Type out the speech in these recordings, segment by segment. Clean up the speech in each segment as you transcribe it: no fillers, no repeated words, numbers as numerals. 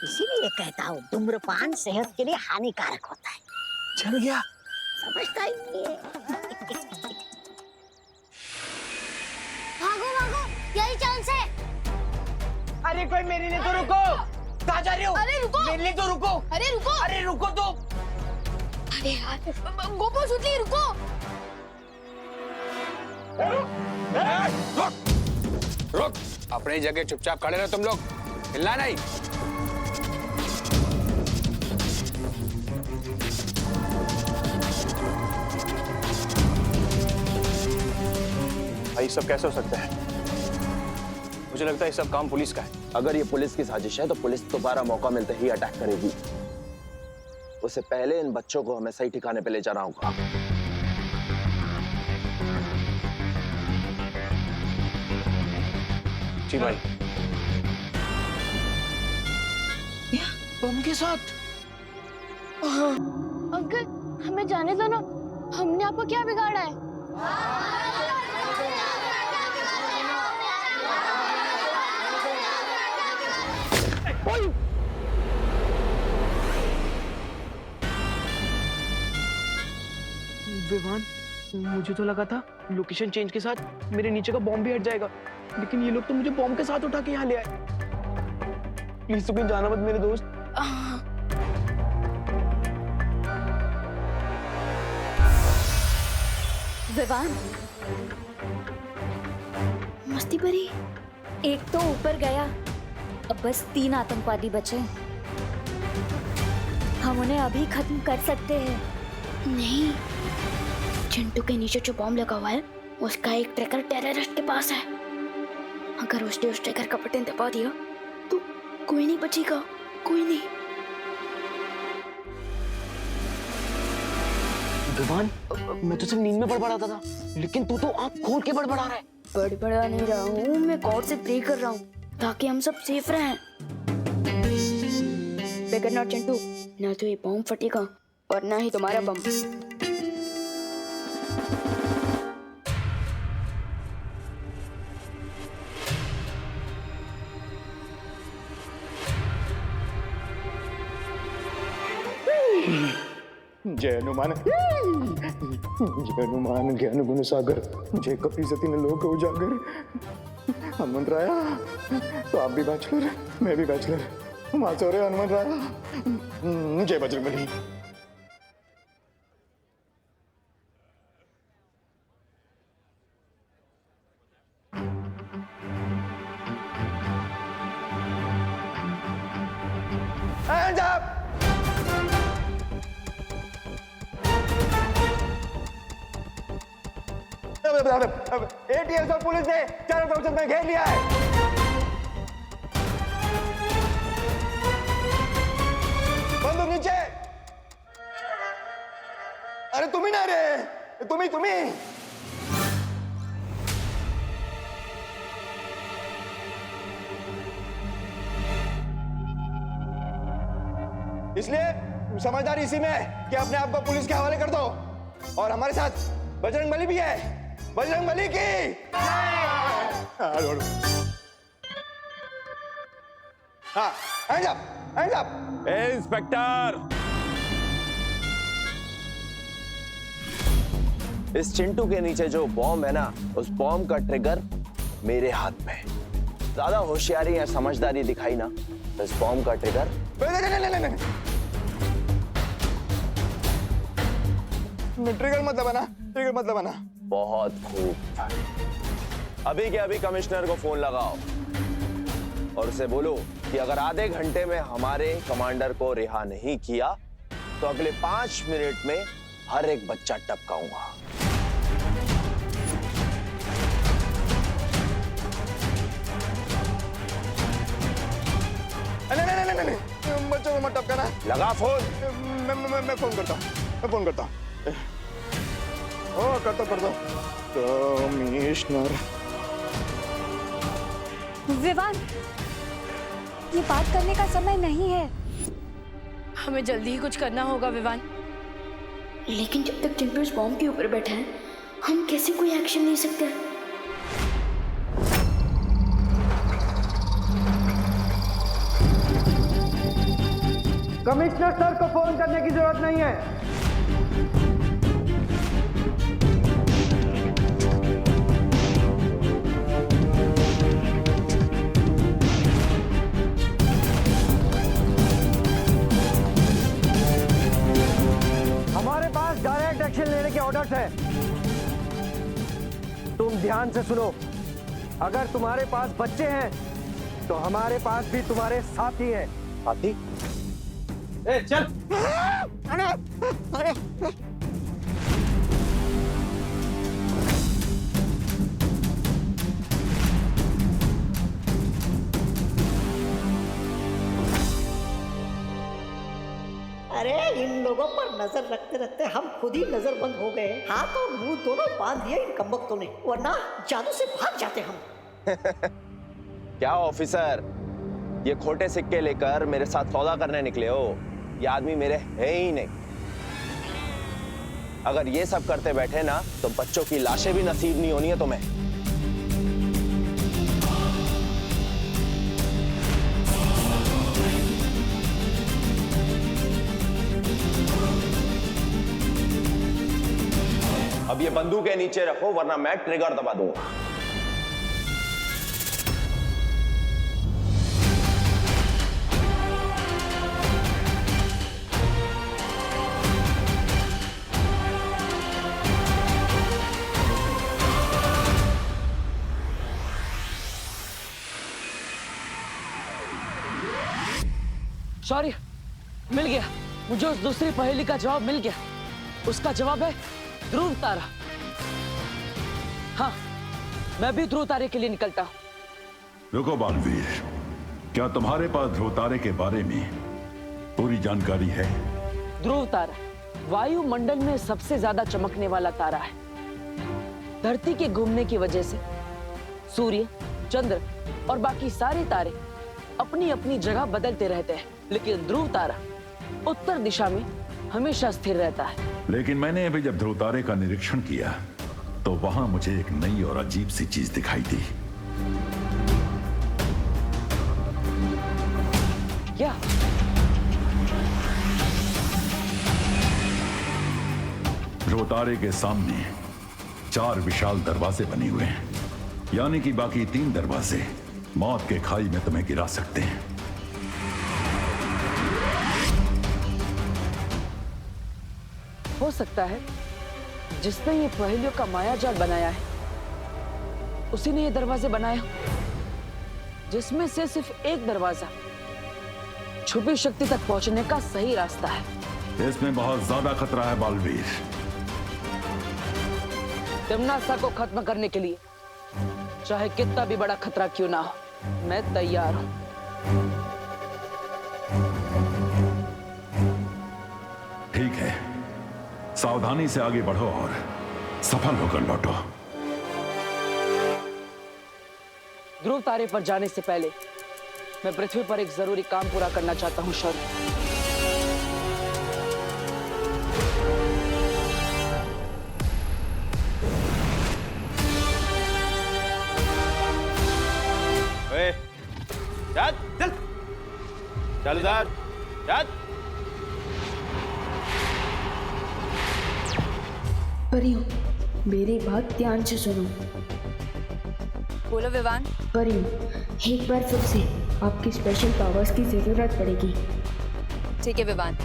इसीलिए कहता हूँ धूम्रपान सेहत के लिए हानिकारक होता है। चल गया, समझता ही नहीं है। भागो भागो, यही चांस है। अरे कोई मेरे लिए तो रुको। कहाँ जा रहे हो? अरे रुको, मेरे लिए तो रुको। अरे रुको, अरे रुको तो। अरे यार गोपो सुतली रुको। रुक, अपनी जगह चुपचाप खड़े रहो तुम लोग, हिलना नहीं। भाई सब कैसे हो सकता है? मुझे लगता है ये सब काम पुलिस का है। अगर ये पुलिस की साजिश है तो पुलिस दोबारा मौका मिलते ही अटैक करेगी। उससे पहले इन बच्चों को हमें सही ठिकाने पे ले जाना होगा। जी भाई। बम के साथ? अंकल हमें जाने दो ना, हमने आपको क्या बिगाड़ा है? विवान, मुझे तो लगा था लोकेशन चेंज के साथ मेरे नीचे का बॉम्ब भी हट जाएगा, लेकिन ये लोग तो मुझे बॉम्ब के साथ उठा के यहाँ ले आए। प्लीज तो कहीं जाना मत मेरे दोस्त। विवान, मस्ती भरी। एक तो ऊपर गया, अब बस 3 आतंकवादी बचे। हम उन्हें अभी खत्म कर सकते हैं। नहीं, चिंटू के नीचे जो बॉम्ब लगा हुआ है उसका एक ट्रैकर टेररिस्ट के पास है। अगर उसने उस ट्रैकर का बटन दबा दिया तो कोई नहीं बचेगा, कोई नहीं। विवान, मैं तो सिर्फ नींद में बड़बड़ाता था, लेकिन तू तो आंख खोल के बड़बड़ा रहा है। बड़बड़ा नहीं रहा हूँ, मैं गॉड से प्रे कर रहा हूँ ताकि हम सब सेफ रहें। बेगर नॉट चिंटू, ना तो ये बॉम्ब फटेगा और ना ही तुम्हारा बम। जय हनुमान, जय हनुमान ज्ञान गुण सागर, जय कपि सती लोक उजागर। हनुमंत राया, तो आप भी बैचलर, मैं भी बैचलर, हम आज हो रहे हनुमंत राया। जय बजरंगबली। Hands up! ATS और पुलिस ने चारों तरफ से मैं घेर लिया है। बंदूक नीचे। अरे तुम ही ना रे, तुम ही। इसलिए समझदारी इसी में है कि अपने आप को पुलिस के हवाले कर दो, और हमारे साथ बजरंगबली भी है। बजरंगबली की हाँ, hands up, hands up। Inspector, इस चिंटू के नीचे जो बॉम्ब है ना, उस बॉम्ब का ट्रिगर मेरे हाथ में है। ज्यादा होशियारी या समझदारी दिखाई ना तो इस बॉम्ब का ट्रिगर नहीं। ट्रिगर मत दबाना, ट्रिगर मत दबाना। बहुत खूब। अभी के अभी कमिश्नर को फोन लगाओ और उसे बोलो कि अगर आधे घंटे में हमारे कमांडर को रिहा नहीं किया तो अगले 5 मिनट में हर एक बच्चा टपकाऊंगा। नहीं, बच्चों को मत टपकाना। लगा फोन। मैं फोन करता हूँ, मैं फोन करता हूँ। करता कमिश्नर। विवान, ये बात करने का समय नहीं है। हमें जल्दी ही कुछ करना होगा विवान। लेकिन जब तक चिंटू इस बॉम्ब के ऊपर बैठा है, हम कैसे कोई एक्शन ले सकते हैं? कमिश्नर सर को फोन करने की जरूरत नहीं है। हमारे पास डायरेक्ट एक्शन लेने के ऑर्डर्स हैं। तुम ध्यान से सुनो, अगर तुम्हारे पास बच्चे हैं तो हमारे पास भी तुम्हारे साथी हैं। साथी? ए चल। अरे इन लोगों पर नजर रखते रखते हम खुद ही नजरबंद हो गए। हाथ और मुंह दोनों बांध दिए इन कमबख्तों ने, वरना जादू से भाग जाते हम। क्या ऑफिसर, ये खोटे सिक्के लेकर मेरे साथ सौदा करने निकले हो? ये आदमी मेरे है ही नहीं। अगर ये सब करते बैठे ना तो बच्चों की लाशें भी नसीब नहीं होनी है तुम्हें। अब ये बंदूकें नीचे रखो वरना मैं ट्रिगर दबा दूंगा। सॉरी, मिल गया मुझे उस दूसरी पहेली का जवाब मिल गया। उसका जवाब है ध्रुव तारा। हाँ, मैं भी ध्रुव तारे के लिए निकलता हूं। रुको बालवीर, क्या तुम्हारे पास ध्रुव तारे के बारे में पूरी जानकारी है? ध्रुव तारा वायुमंडल में सबसे ज्यादा चमकने वाला तारा है। धरती के घूमने की वजह से सूर्य, चंद्र और बाकी सारे तारे अपनी अपनी जगह बदलते रहते हैं, लेकिन ध्रुव तारा उत्तर दिशा में हमेशा स्थिर रहता है। लेकिन मैंने अभी जब ध्रुव तारे का निरीक्षण किया तो वहां मुझे एक नई और अजीब सी चीज दिखाई दी। क्या? ध्रुव तारे के सामने 4 विशाल दरवाजे बने हुए हैं, यानी कि बाकी 3 दरवाजे मौत के खाई में तुम्हें गिरा सकते हैं। हो सकता है जिसने ये पहेलियों का मायाजाल बनाया है उसी ने ये दरवाजे बनाए हो, जिसमें से सिर्फ एक दरवाजा छुपी शक्ति तक पहुंचने का सही रास्ता है। इसमें बहुत ज्यादा खतरा है बालवीर। तिम्नासा को खत्म करने के लिए चाहे कितना भी बड़ा खतरा क्यों ना हो, मैं तैयार हूं। ठीक है, सावधानी से आगे बढ़ो और सफल होकर लौटो। ध्रुव तारे पर जाने से पहले मैं पृथ्वी पर एक जरूरी काम पूरा करना चाहता हूं शौर्य। चल चल चल उधर चल। परियों, मेरी बात ध्यान से सुनो। बोलो विवान। परियों, एक बार फिर से आपकी स्पेशल पावर्स की जरूरत पड़ेगी। ठीक है विवान।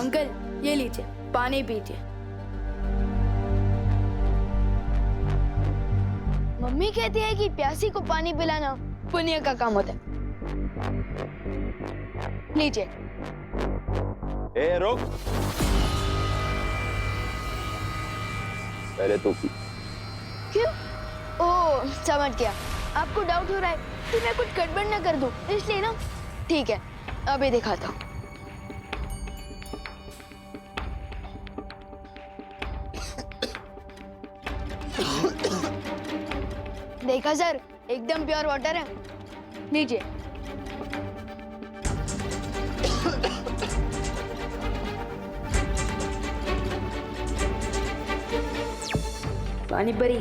अंकल, ये लीजिए, पानी पीजिए। मम्मी कहती है कि प्यासी को पानी पिलाना पुण्य का काम होता है। लीजिए। ए रुक, पहले तू पी। क्यों? ओह, समझ गया। आपको डाउट हो रहा है कि मैं कुछ गड़बड़ न कर दूं, इसलिए ना। ठीक है, अभी दिखाता हूँ। देखा सर, एकदम प्योर वाटर है। लीजिए। पानी परी,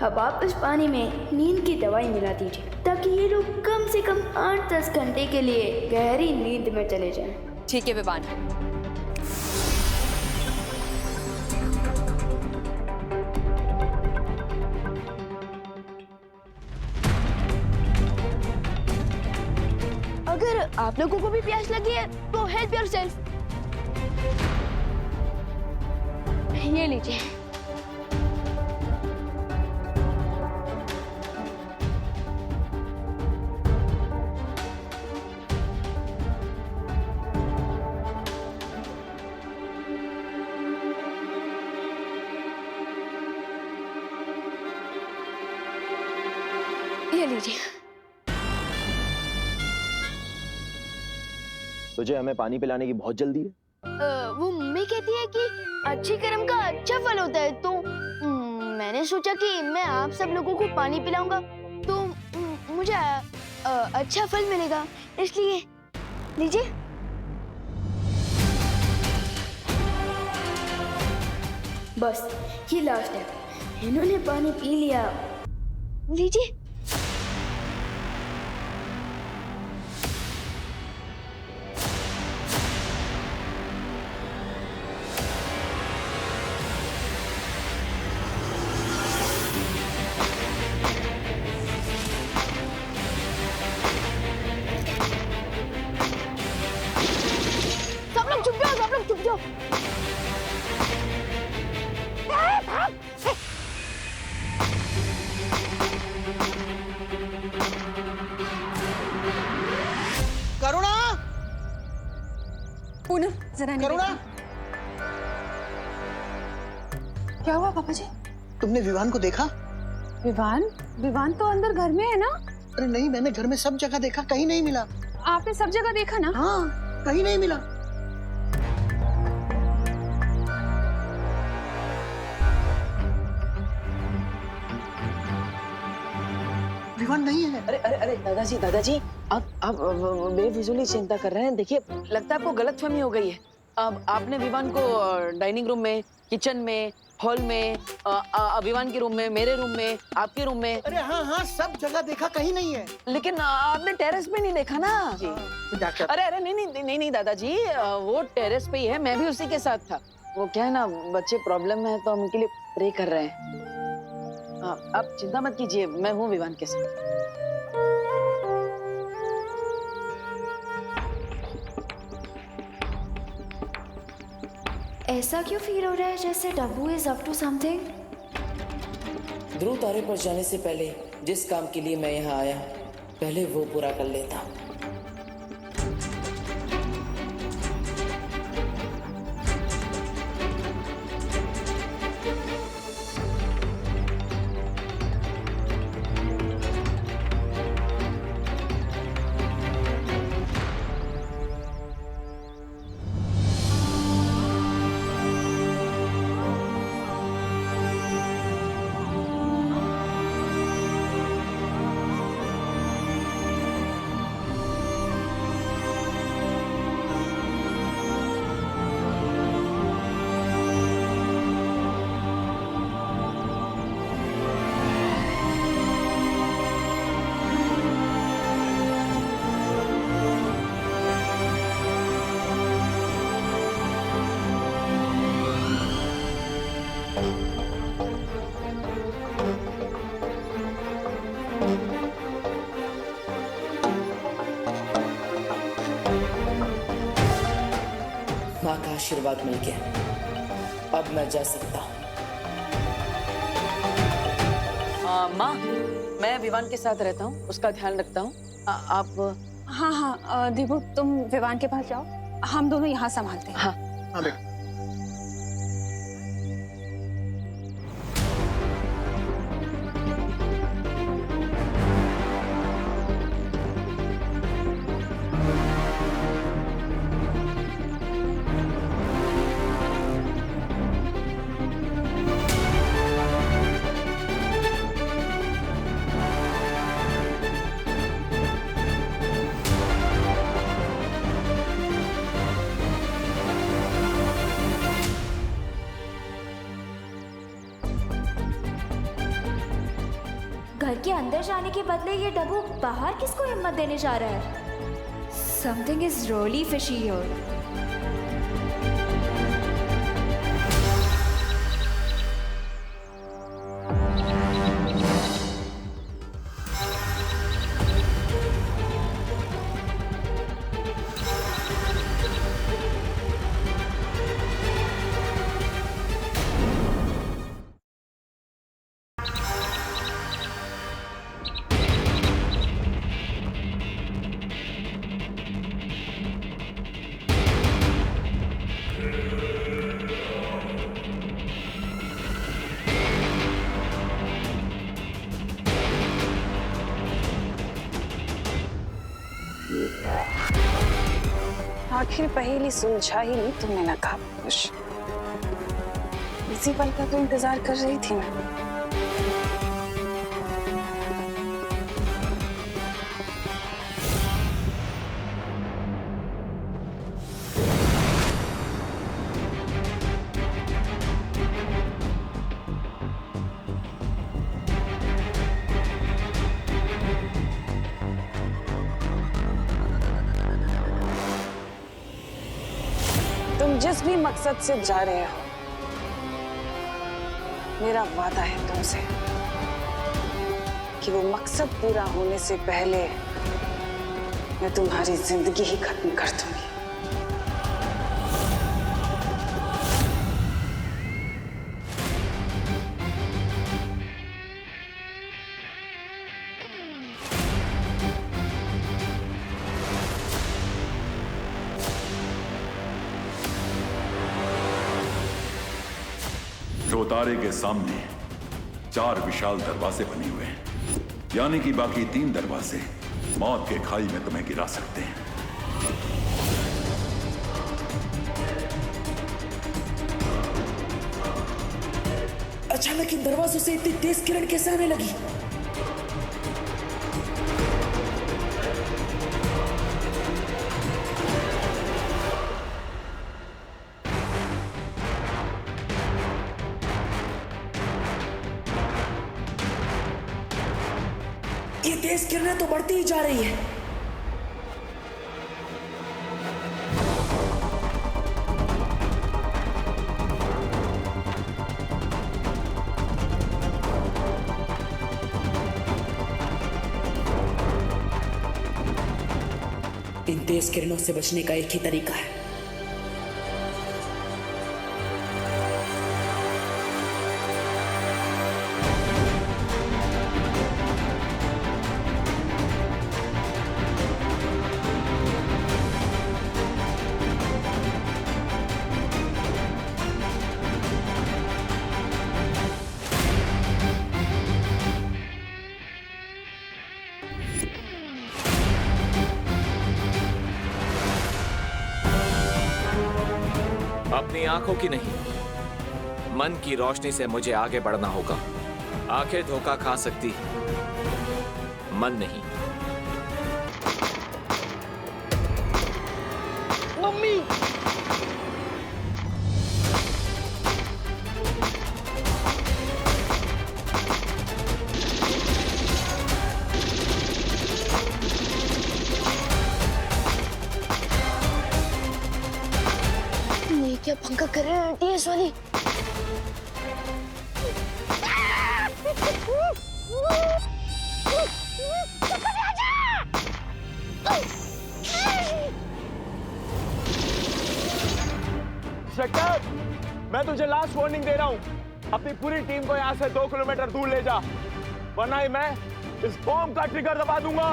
अब आप इस पानी में नींद की दवाई मिला दीजिए ताकि ये लोग कम से कम 8-10 घंटे के लिए गहरी नींद में चले जाएं। ठीक है विवान। अगर आप लोगों को भी प्यास लगी है तो हेल्प योरसेल्फ। ये लीजिए। ये लीजिए। तुझे हमें पानी पिलाने की बहुत जल्दी है? वो मम्मी कहती है कि अच्छे कर्म का अच्छा फल होता है, तो मैंने सोचा कि मैं आप सब लोगों को पानी पिलाऊंगा तो मुझे अच्छा फल मिलेगा, इसलिए लीजिए। बस ये लास्ट है, इन्होंने पानी पी लिया, लीजिए। सब लोग चुप जाओ, सब लोग चुप जाओ। करुणा, पूनम जरा करुणा, क्या हुआ पापा जी? तुमने विवान को देखा? विवान? विवान तो अंदर घर में है ना? अरे नहीं, मैंने घर में सब जगह देखा, कहीं नहीं मिला। आपने सब जगह देखा ना? हाँ, कहीं नहीं मिला। विवान नहीं है। अरे अरे अरे दादाजी आप बेफिजूली चिंता कर रहे हैं। देखिए, लगता है आपको गलतफहमी हो गई है। अब आपने विवान को डाइनिंग रूम में, किचन में, हॉल में, विवान के रूम में, मेरे रूम में, आपके रूम में। अरे हाँ, सब जगह देखा, कहीं नहीं है। लेकिन आपने टेरेस पे नहीं देखा ना जी? डॉक्टर, अरे अरे नहीं दादाजी, वो टेरेस पे ही है, मैं भी उसी के साथ था। वो क्या है ना, बच्चे प्रॉब्लम में है तो हम उनके लिए प्रे कर रहे हैं। आप चिंता मत कीजिए, मैं हूँ विवान के साथ। ऐसा क्यों फील हो रहा है जैसे डब्बू इज अप टू समथिंग? ध्रुव तारे पर जाने से पहले जिस काम के लिए मैं यहाँ आया, पहले वो पूरा कर लेता। माँ का आशीर्वाद मिल गया, अब मैं जा सकता हूँ। माँ, मैं विवान के साथ रहता हूँ, उसका ध्यान रखता हूँ। आप? हाँ, दीपू तुम विवान के पास जाओ, हम दोनों यहाँ संभालते हैं। हाँ बेटा। घर के अंदर जाने के बदले ये डब्बू बाहर किसको हिम्मत देने जा रहा है? Something is really fishy here. आखिर पहेली सुलझा ही नहीं तुमने नकाब खुश। इसी पल का तो इंतजार कर रही थी मैं। तुम जिस भी मकसद से जा रहे हो, मेरा वादा है तुमसे कि वो मकसद पूरा होने से पहले मैं तुम्हारी जिंदगी ही खत्म कर दूंगी। रोतारे के सामने 4 विशाल दरवाजे बने हुए हैं, यानी कि बाकी 3 दरवाजे मौत के खाई में तुम्हें गिरा सकते हैं। अचानक इन दरवाजों से इतनी तेज किरण कैसे आने लगी? ये तेज किरणें तो बढ़ती ही जा रही है। इन तेज किरणों से बचने का एक ही तरीका है। अपनी आंखों की नहीं, मन की रोशनी से मुझे आगे बढ़ना होगा। आंखें धोखा खा सकती, मन नहीं। मम्मी! क्या पंखा कर रहे हैं टीएस वाली? इंस्पेक्टर, मैं तुझे लास्ट वार्निंग दे रहा हूँ। अपनी पूरी टीम को यहाँ से 2 किलोमीटर दूर ले जा, वरना ही मैं इस बॉम्ब का ट्रिगर दबा दूंगा।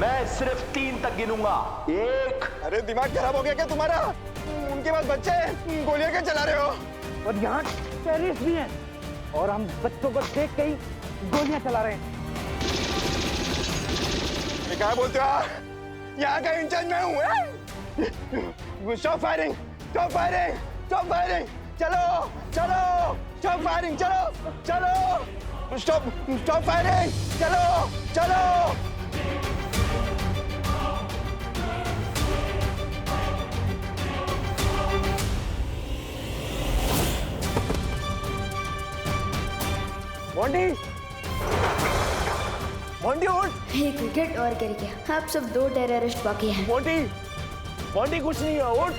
मैं सिर्फ 3 तक गिनूंगा। 1। अरे दिमाग खराब हो गया क्या तुम्हारा? उनके पास बच्चे हैं, गोलियां क्या चला रहे हो? और यहाँ टेररिस्ट भी हैं और हम बच्चों को देख के ही गोलियां चला रहे हैं। ये क्या बोलते हो आप? यहाँ का इंचार्ज मैं हूँ। Stop firing, stop firing, stop firing. चलो चलो, स्टॉप फायरिंग, चलो चलो, स्टॉप फायरिंग, चलो चलो। बॉन्डी, बॉन्डी उठ। एक विकेट और गिर गया। अब सब 2 टेररिस्ट बाकी हैं। बॉन्डी, बॉन्डी कुछ नहीं है, उठ।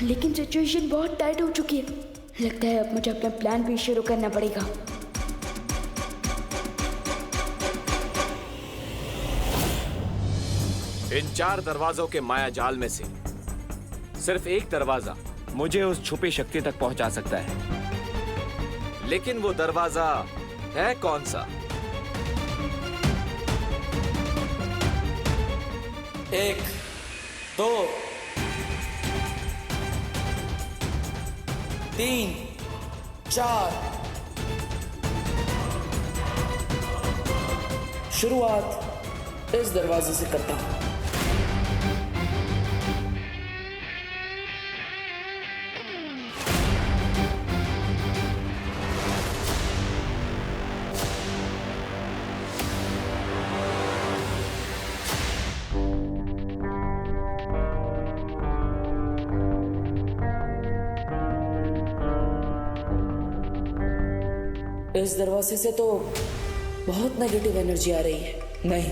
लेकिन सिचुएशन बहुत टाइट हो चुकी है। लगता है अब मुझे अपना प्लान भी शुरू करना पड़ेगा। इन 4 दरवाजों के माया जाल में से सिर्फ एक दरवाजा मुझे उस छुपी शक्ति तक पहुंचा सकता है। लेकिन वो दरवाजा है कौन सा? 1, 2, 3, 4। शुरुआत इस दरवाजे से करता हूं। इस दरवाजे से तो बहुत नेगेटिव एनर्जी आ रही है। नहीं,